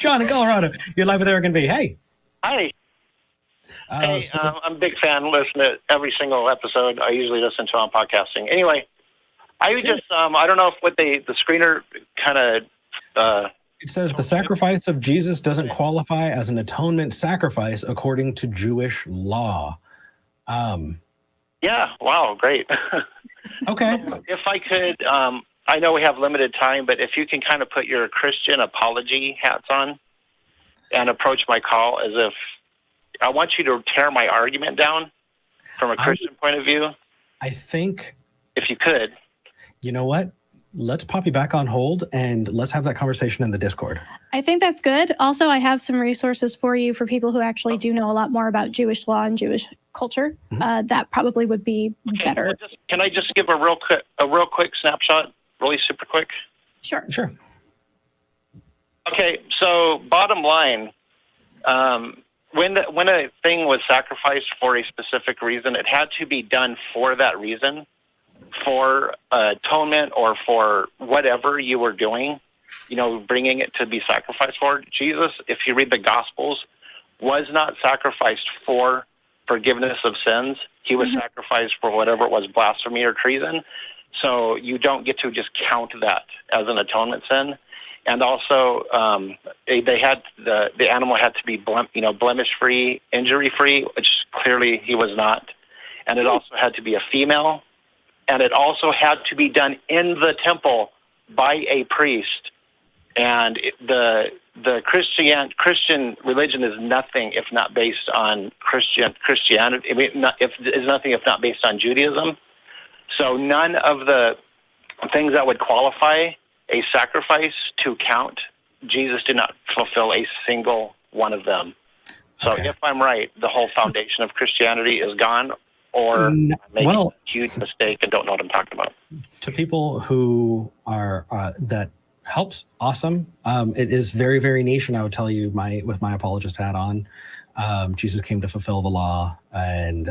John in Colorado. You're live with Eric and V. Hey. Hi. Hey, I'm a big fan. Listen to every single episode. I usually listen to on podcasting. Anyway, I was just, I don't know if what the screener kind of... it says the sacrifice of Jesus doesn't qualify as an atonement sacrifice according to Jewish law. Yeah, wow, great. Okay. If I could, I know we have limited time, but if you can kind of put your Christian apology hats on and approach my call as if I want you to tear my argument down from a Christian point of view. I think... If you could. You know what? Let's pop you back on hold and let's have that conversation in the Discord. I think that's good. Also, I have some resources for you for people who actually do know a lot more about Jewish law and Jewish culture. Mm-hmm. That probably would be better. Well, can I just give a real quick snapshot, really super quick? Sure. Okay, so bottom line, when a thing was sacrificed for a specific reason, it had to be done for that reason, for atonement or for whatever you were doing, bringing it to be sacrificed for. Jesus, if you read the Gospels, was not sacrificed for forgiveness of sins. He was sacrificed for whatever it was, blasphemy or treason. So you don't get to just count that as an atonement sin. And also, the animal had to be blemish-free, injury-free, which clearly he was not. And it also had to be a female. And it also had to be done in the temple by a priest. And the Christian religion is nothing if not based on Christianity. I mean, is nothing if not based on Judaism. So none of the things that would qualify a sacrifice to count, Jesus did not fulfill a single one of them. So if I'm right, the whole foundation of Christianity is gone, or I'm making a huge mistake and don't know what I'm talking about. To people who are, that helps, awesome. It is very, very niche, and I would tell you with my apologist hat on, Jesus came to fulfill the law, and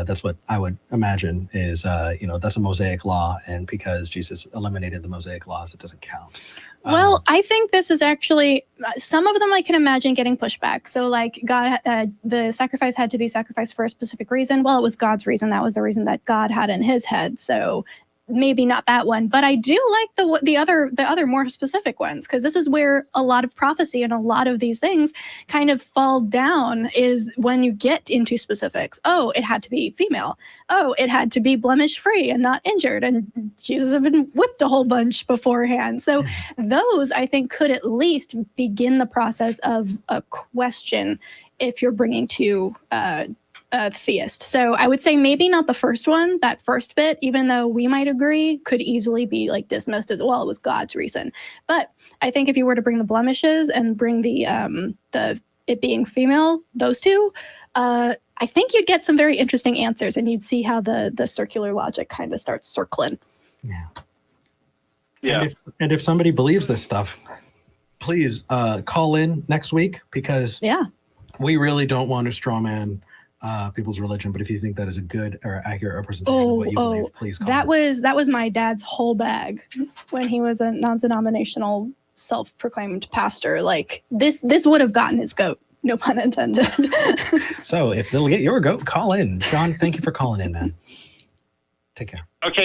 that's what I would imagine is, that's a Mosaic law, and because Jesus eliminated the Mosaic laws, it doesn't count. Well, I think this is actually, some of them I can imagine getting pushback. So like God, the sacrifice had to be sacrificed for a specific reason. Well, it was God's reason. That was the reason that God had in his head. So maybe not that one, but I do like the other more specific ones, because this is where a lot of prophecy and a lot of these things kind of fall down, is when you get into specifics. Oh, it had to be female. Oh, it had to be blemish free and not injured. And Jesus had been whipped a whole bunch beforehand. So those, I think, could at least begin the process of a question if you're bringing to theist. So I would say maybe not the first one, that first bit, even though we might agree, could easily be like dismissed as, well, it was God's reason. But I think if you were to bring the blemishes and bring the it being female, those two, I think you'd get some very interesting answers, and you'd see how the circular logic kind of starts circling. Yeah. And if somebody believes this stuff, please call in next week, because we really don't want to straw man people's religion, but if you think that is a good or accurate representation of what you believe, please call that was my dad's whole bag when he was a non-denominational self-proclaimed pastor. Like this would have gotten his goat, no pun intended. So if they'll get your goat, call in. John, thank you for calling in, man. Take care. Okay.